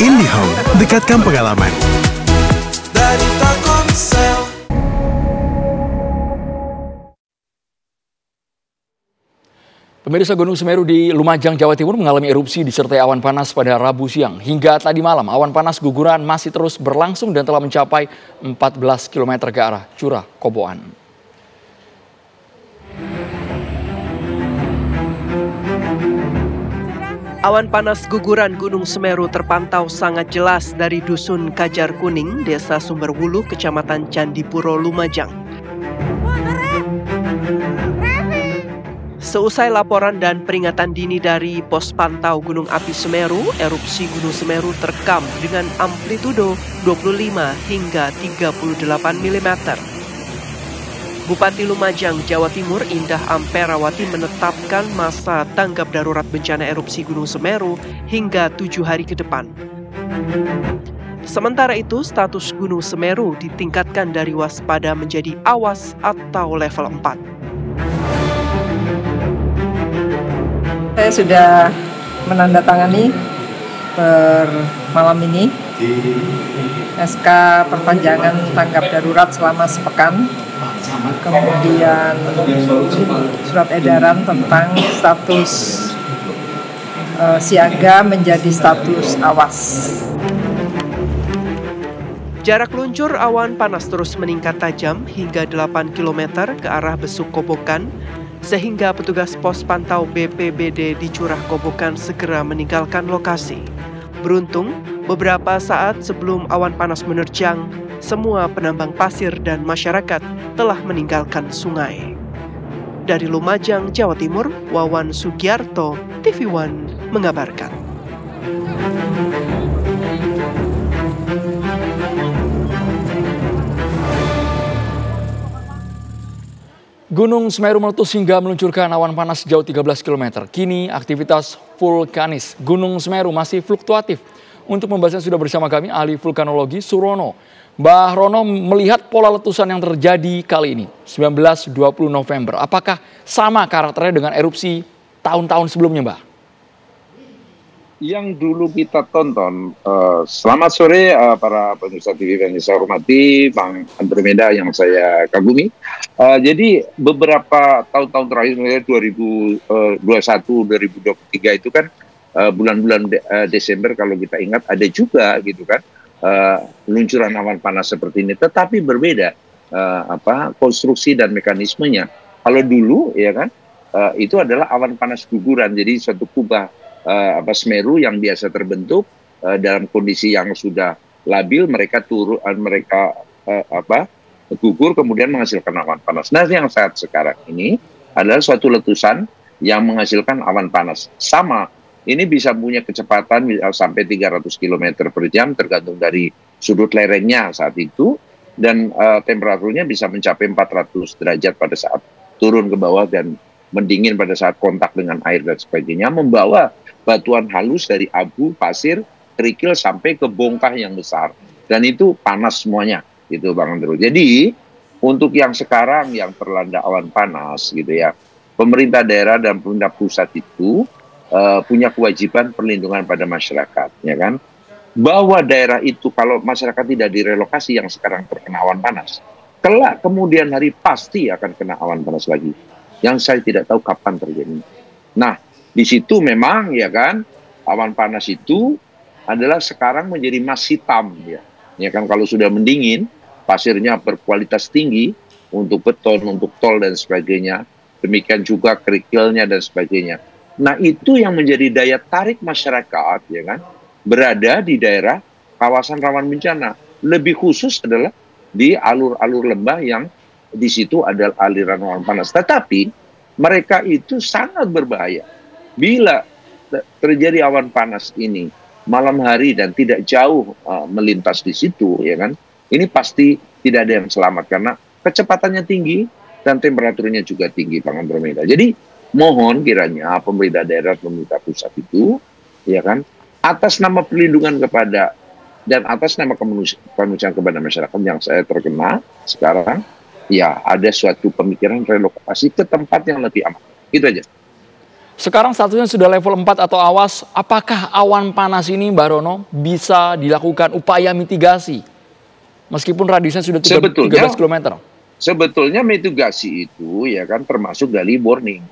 IndiHome, dekatkan pengalaman. Dari Telkomsel. Pemirsa, Gunung Semeru di Lumajang, Jawa Timur mengalami erupsi disertai awan panas pada Rabu siang. Hingga tadi malam, awan panas guguran masih terus berlangsung dan telah mencapai 14 km ke arah Curah Koboan. Awan panas guguran Gunung Semeru terpantau sangat jelas dari Dusun Kajar Kuning, Desa Sumberwulu, Kecamatan Candipuro, Lumajang. Seusai laporan dan peringatan dini dari Pos Pantau Gunung Api Semeru, erupsi Gunung Semeru terekam dengan amplitudo 25 hingga 38 mm. Bupati Lumajang, Jawa Timur, Indah Amperawati menetapkan masa tanggap darurat bencana erupsi Gunung Semeru hingga 7 hari ke depan. Sementara itu, status Gunung Semeru ditingkatkan dari waspada menjadi awas atau level 4. Saya sudah menandatangani per malam ini SK perpanjangan tanggap darurat selama sepekan, kemudian surat edaran tentang status siaga menjadi status awas. Jarak luncur awan panas terus meningkat tajam hingga 8 km ke arah Besuk Kobokan, sehingga petugas pos pantau BPBD di Curah Kobokan segera meninggalkan lokasi. Beruntung, beberapa saat sebelum awan panas menerjang, semua penambang pasir dan masyarakat telah meninggalkan sungai. Dari Lumajang, Jawa Timur, Wawan Sugiarto, TV One mengabarkan. Gunung Semeru meletus hingga meluncurkan awan panas sejauh 13 km. Kini aktivitas vulkanis Gunung Semeru masih fluktuatif. Untuk membahasnya sudah bersama kami ahli vulkanologi Surono. Mbah Rono melihat pola letusan yang terjadi kali ini 19-20 November. Apakah sama karakternya dengan erupsi tahun-tahun sebelumnya, Mbah? Yang dulu kita tonton, selamat sore para pemirsa TV yang saya hormati, Bang Andromeda yang saya kagumi. Jadi beberapa tahun-tahun terakhir, 2021, 2023 itu kan bulan-bulan Desember kalau kita ingat ada juga gitu kan luncuran awan panas seperti ini, tetapi berbeda konstruksi dan mekanismenya. Kalau dulu ya kan itu adalah awan panas guguran, jadi suatu kubah Semeru yang biasa terbentuk dalam kondisi yang sudah labil, mereka gugur kemudian menghasilkan awan panas. Nah, yang saat sekarang ini adalah suatu letusan yang menghasilkan awan panas. Sama, ini bisa punya kecepatan sampai 300 km per jam tergantung dari sudut lerengnya saat itu, dan temperaturnya bisa mencapai 400 derajat pada saat turun ke bawah dan mendingin pada saat kontak dengan air dan sebagainya, membawa batuan halus dari abu, pasir, kerikil sampai ke bongkah yang besar. Dan itu panas semuanya, gitu Bang Andrew. Jadi, untuk yang sekarang yang terlanda awan panas gitu ya, pemerintah daerah dan pemerintah pusat itu punya kewajiban perlindungan pada masyarakat, ya kan? Bahwa daerah itu kalau masyarakat tidak direlokasi yang sekarang terkena awan panas, kelak kemudian hari pasti akan kena awan panas lagi. Yang saya tidak tahu kapan terjadi. Nah, di situ memang ya kan awan panas itu adalah sekarang menjadi emas hitam ya. Ya kan, kalau sudah mendingin, pasirnya berkualitas tinggi untuk beton, untuk tol dan sebagainya. Demikian juga kerikilnya dan sebagainya. Nah, itu yang menjadi daya tarik masyarakat ya kan, berada di daerah kawasan rawan bencana. Lebih khusus adalah di alur-alur lembah yang di situ ada aliran awan panas. Tetapi mereka itu sangat berbahaya. Bila terjadi awan panas ini malam hari dan tidak jauh melintas di situ, ya kan, ini pasti tidak ada yang selamat karena kecepatannya tinggi dan temperaturnya juga tinggi, Bang Andromeda. Jadi mohon kiranya pemerintah daerah, pemerintah pusat itu, ya kan, atas nama perlindungan kepada dan atas nama kemanusiaan kepada masyarakat yang saya terkena sekarang, ya ada suatu pemikiran relokasi ke tempat yang lebih aman. Itu aja. Sekarang statusnya sudah level 4 atau awas. Apakah awan panas ini, Mbak Rono, bisa dilakukan upaya mitigasi? Meskipun radiusnya sudah 13 km. Sebetulnya mitigasi itu ya kan termasuk dari warning.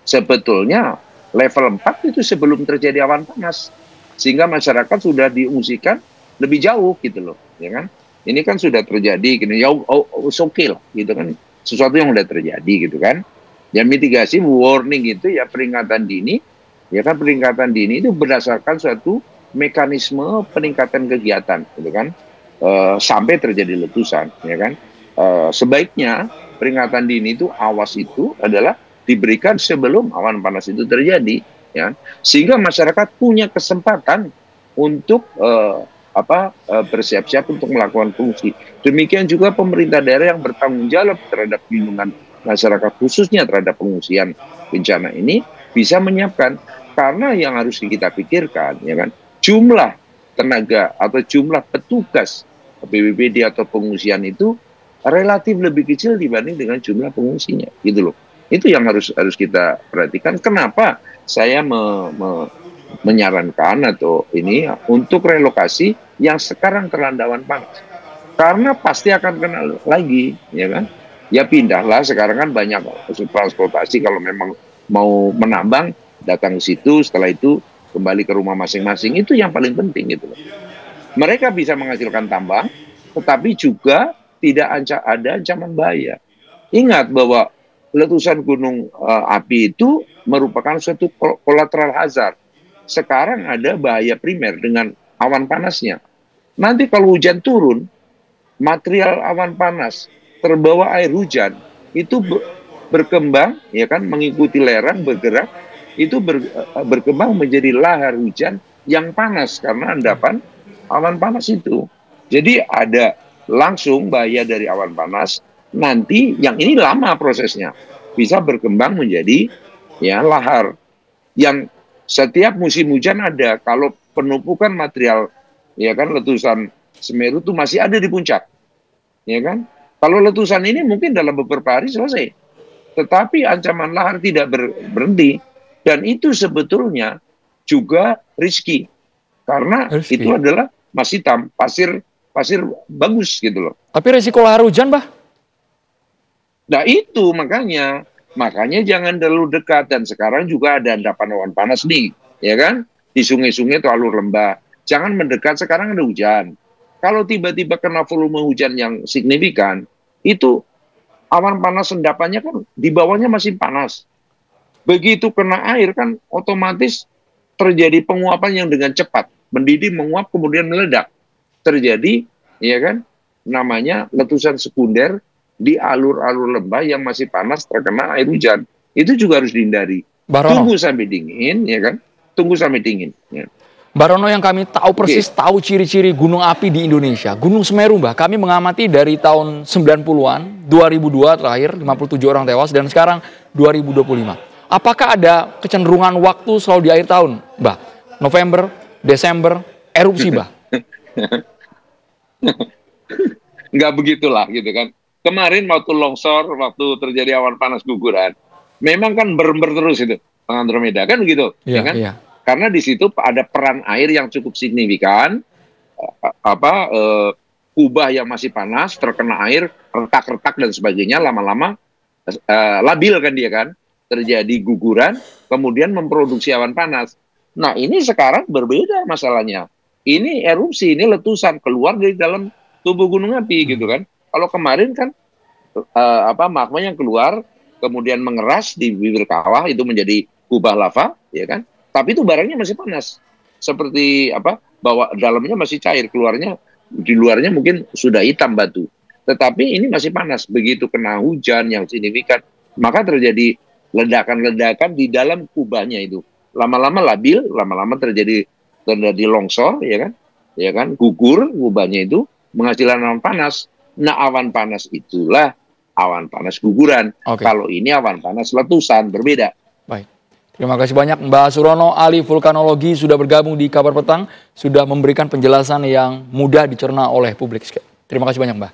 Sebetulnya level 4 itu sebelum terjadi awan panas. Sehingga masyarakat sudah diungsikan lebih jauh gitu loh. Ya kan? Ini kan sudah terjadi, gitu. Ya oke lah gitu kan. Sesuatu yang sudah terjadi gitu kan. Ya mitigasi warning itu ya peringatan dini, ya kan peringatan dini itu berdasarkan suatu mekanisme peningkatan kegiatan, gitu kan, sampai terjadi letusan, ya kan. Sebaiknya peringatan dini itu awas itu adalah diberikan sebelum awan panas itu terjadi, ya, sehingga masyarakat punya kesempatan untuk bersiap-siap untuk melakukan fungsi. Demikian juga pemerintah daerah yang bertanggung jawab terhadap perlindungan masyarakat khususnya terhadap pengungsian bencana ini bisa menyiapkan, karena yang harus kita pikirkan ya kan jumlah tenaga atau jumlah petugas BPBD atau pengungsian itu relatif lebih kecil dibanding dengan jumlah pengungsinya gitu loh. Itu yang harus kita perhatikan. Kenapa saya menyarankan atau ini untuk relokasi yang sekarang terlanda awan panas, karena pasti akan kena lagi ya kan. Ya pindahlah, sekarang kan banyak transportasi, kalau memang mau menambang datang ke situ, setelah itu kembali ke rumah masing-masing, itu yang paling penting gitu loh. Mereka bisa menghasilkan tambang, tetapi juga tidak ada ancaman bahaya. Ingat bahwa letusan gunung api itu merupakan suatu collateral hazard. Sekarang ada bahaya primer dengan awan panasnya. Nanti kalau hujan turun, material awan panas terbawa air hujan itu berkembang ya kan, mengikuti lereng bergerak, itu berkembang menjadi lahar hujan yang panas karena endapan awan panas itu. Jadi ada langsung bahaya dari awan panas. Nanti yang ini lama prosesnya, bisa berkembang menjadi ya lahar yang setiap musim hujan ada. Kalau penumpukan material ya kan letusan Semeru itu masih ada di puncak, ya kan. Kalau letusan ini mungkin dalam beberapa hari selesai. Tetapi ancaman lahar tidak berhenti. Dan itu sebetulnya juga risky. Karena itu adalah emas hitam, pasir bagus gitu loh. Tapi risiko lahar hujan, Bah? Nah itu makanya jangan terlalu dekat. Dan sekarang juga ada endapan awan panas nih, ya kan? Di sungai-sungai atau alur lembah. Jangan mendekat, sekarang ada hujan. Kalau tiba-tiba kena volume hujan yang signifikan, itu awan panas endapannya kan di bawahnya masih panas. Begitu kena air kan otomatis terjadi penguapan yang dengan cepat. Mendidih, menguap, kemudian meledak. Terjadi, ya kan, namanya letusan sekunder di alur-alur lembah yang masih panas terkena air hujan. Itu juga harus dihindari. Tunggu sampai dingin, ya kan? Tunggu sampai dingin. Ya. Mbak Rono, yang kami tahu persis, tahu ciri-ciri gunung api di Indonesia. Gunung Semeru, Mbak, kami mengamati dari tahun 90-an, 2002 terakhir, 57 orang tewas, dan sekarang 2025. Apakah ada kecenderungan waktu selalu di akhir tahun, Mbak? November, Desember, erupsi, Mbak? Nggak begitulah, gitu kan. Kemarin waktu longsor, waktu terjadi awan panas guguran, memang kan berember terus itu, Andromeda, kan begitu, ya kan? Iya. Karena di situ ada peran air yang cukup signifikan, kubah yang masih panas, terkena air, retak-retak dan sebagainya, lama-lama labil kan dia kan, terjadi guguran, kemudian memproduksi awan panas. Nah ini sekarang berbeda masalahnya. Ini erupsi, ini letusan keluar dari dalam tubuh gunung api gitu kan. Kalau kemarin kan magma yang keluar, kemudian mengeras di bibir kawah, itu menjadi kubah lava, ya kan. Tapi itu barangnya masih panas, seperti bahwa dalamnya masih cair, keluarnya di luarnya mungkin sudah hitam batu. Tetapi ini masih panas. Begitu kena hujan yang signifikan, maka terjadi ledakan-ledakan di dalam kubahnya itu. Lama-lama labil, lama-lama terjadi longsor, ya kan, gugur kubahnya itu, menghasilkan awan panas. Nah awan panas itulah awan panas guguran. Kalau ini awan panas letusan, berbeda. Baik. Terima kasih banyak Mbak Surono, ahli vulkanologi, sudah bergabung di Kabar Petang, sudah memberikan penjelasan yang mudah dicerna oleh publik. Terima kasih banyak, Mbak.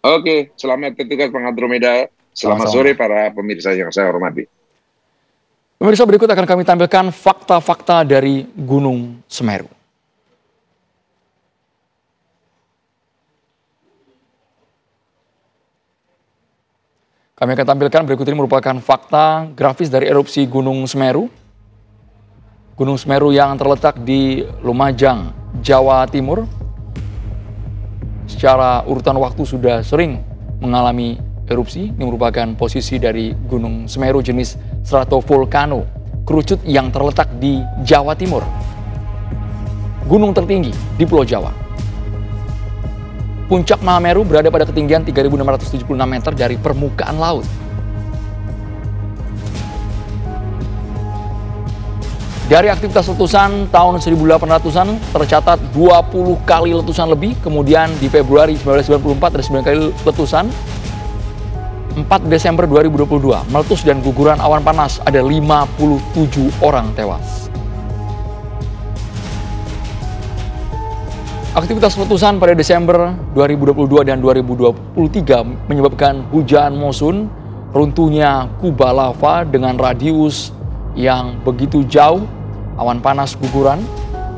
Oke, selamat bertugas Bang Andromeda. Selamat sore para pemirsa yang saya hormati. Pemirsa, berikut akan kami tampilkan fakta-fakta dari Gunung Semeru. Kami akan tampilkan berikut ini merupakan fakta grafis dari erupsi Gunung Semeru. Gunung Semeru yang terletak di Lumajang, Jawa Timur. Secara urutan waktu sudah sering mengalami erupsi. Ini merupakan posisi dari Gunung Semeru jenis stratovolcano kerucut yang terletak di Jawa Timur. Gunung tertinggi di Pulau Jawa. Puncak Mahameru berada pada ketinggian 3.676 meter dari permukaan laut. Dari aktivitas letusan tahun 1800-an tercatat 20 kali letusan lebih, kemudian di Februari 1994 ada 9 kali letusan. 4 Desember 2022, meletus dan guguran awan panas, ada 57 orang tewas. Aktivitas letusan pada Desember 2022 dan 2023 menyebabkan hujan monsun, runtuhnya kubah lava dengan radius yang begitu jauh, awan panas guguran,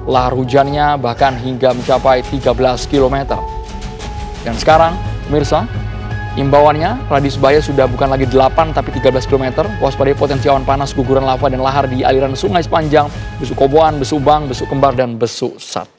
lahar hujannya bahkan hingga mencapai 13 km. Dan sekarang, pemirsa, imbauannya, radius bahaya sudah bukan lagi 8 tapi 13 km. Waspadai potensi awan panas, guguran lava, dan lahar di aliran sungai sepanjang Besuk Koboan, Besuk Bang, Besuk Kembar, dan Besuk Sat.